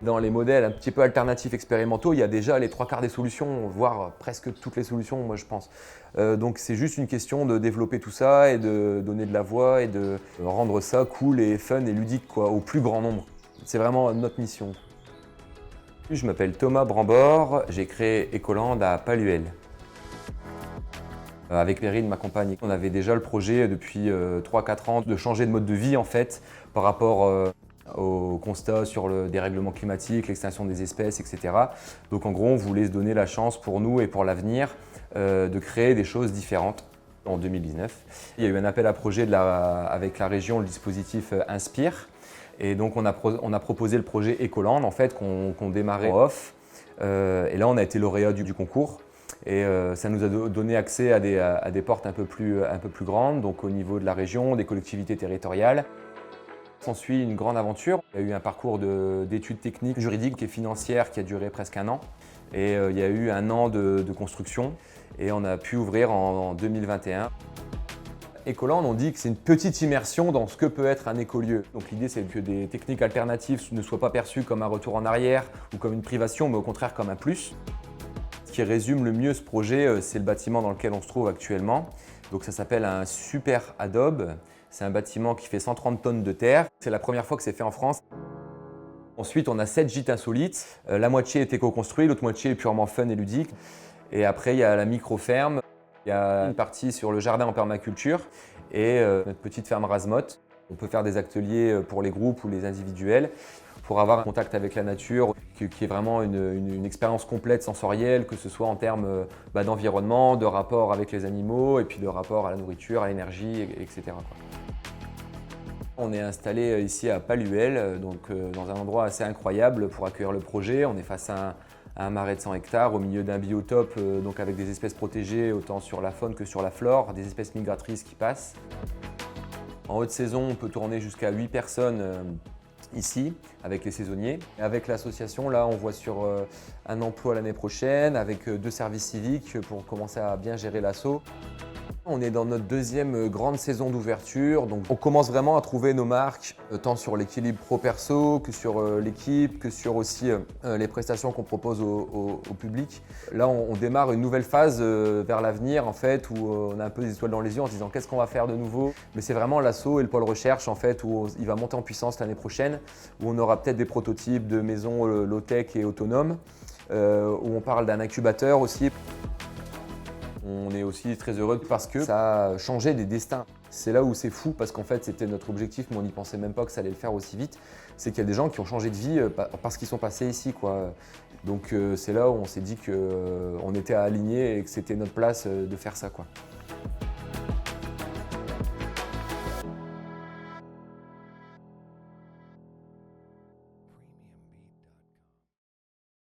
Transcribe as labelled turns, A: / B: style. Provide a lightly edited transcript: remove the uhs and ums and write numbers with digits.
A: Dans les modèles un petit peu alternatifs expérimentaux, il y a déjà les trois quarts des solutions, voire presque toutes les solutions, moi je pense. Donc c'est juste une question de développer tout ça et de donner de la voix et de rendre ça cool et fun et ludique quoi, au plus grand nombre. C'est vraiment notre mission. Je m'appelle Thomas Brambord, j'ai créé Ecoland à Palluel. Avec Perrine, ma compagne, on avait déjà le projet depuis 3-4 ans de changer de mode de vie en fait par rapport au constat sur le dérèglement climatique, l'extinction des espèces, etc. Donc en gros, on voulait se donner la chance pour nous et pour l'avenir de créer des choses différentes. En 2019, il y a eu un appel à projet avec la région, le dispositif Inspire. Et donc on a proposé le projet Ecoland en fait qu'on démarrait en off. Et là on a été lauréat du concours. Et ça nous a donné accès à des portes un peu plus grandes, donc au niveau de la région, des collectivités territoriales. S'ensuit une grande aventure. Il y a eu un parcours d'études techniques, juridiques et financières qui a duré presque un an. Et il y a eu un an de construction et on a pu ouvrir en 2021. Ecoland, on dit que c'est une petite immersion dans ce que peut être un écolieu. Donc l'idée, c'est que des techniques alternatives ne soient pas perçues comme un retour en arrière ou comme une privation, mais au contraire comme un plus. Ce qui résume le mieux ce projet, c'est le bâtiment dans lequel on se trouve actuellement. Donc ça s'appelle un super adobe. C'est un bâtiment qui fait 130 tonnes de terre. C'est la première fois que c'est fait en France. Ensuite, on a 7 gîtes insolites. La moitié est éco-construit, l'autre moitié est purement fun et ludique. Et après, il y a la micro-ferme. Il y a une partie sur le jardin en permaculture et notre petite ferme Razmotte. On peut faire des ateliers pour les groupes ou les individuels pour avoir un contact avec la nature qui est vraiment une expérience complète sensorielle, que ce soit en termes d'environnement, de rapport avec les animaux et puis de rapport à la nourriture, à l'énergie, etc. On est installé ici à Palluel, donc dans un endroit assez incroyable pour accueillir le projet. On est face à un marais de 100 hectares au milieu d'un biotope donc avec des espèces protégées autant sur la faune que sur la flore, des espèces migratrices qui passent. En haute saison, on peut tourner jusqu'à 8 personnes ici avec les saisonniers. Avec l'association, là, on voit sur un emploi l'année prochaine avec 2 services civiques pour commencer à bien gérer l'assaut. On est dans notre deuxième grande saison d'ouverture, donc on commence vraiment à trouver nos marques, tant sur l'équilibre pro-perso que sur l'équipe, que sur aussi les prestations qu'on propose au public. Là, on démarre une nouvelle phase vers l'avenir en fait, où on a un peu des étoiles dans les yeux en se disant qu'est-ce qu'on va faire de nouveau. Mais c'est vraiment l'asso et le pôle recherche en fait, où il va monter en puissance l'année prochaine, où on aura peut-être des prototypes de maisons low-tech et autonomes, où on parle d'un incubateur aussi. On est aussi très heureux parce que ça a changé des destins. C'est là où c'est fou parce qu'en fait c'était notre objectif mais on n'y pensait même pas que ça allait le faire aussi vite. C'est qu'il y a des gens qui ont changé de vie parce qu'ils sont passés ici, quoi. Donc c'est là où on s'est dit qu'on était alignés et que c'était notre place de faire ça, quoi.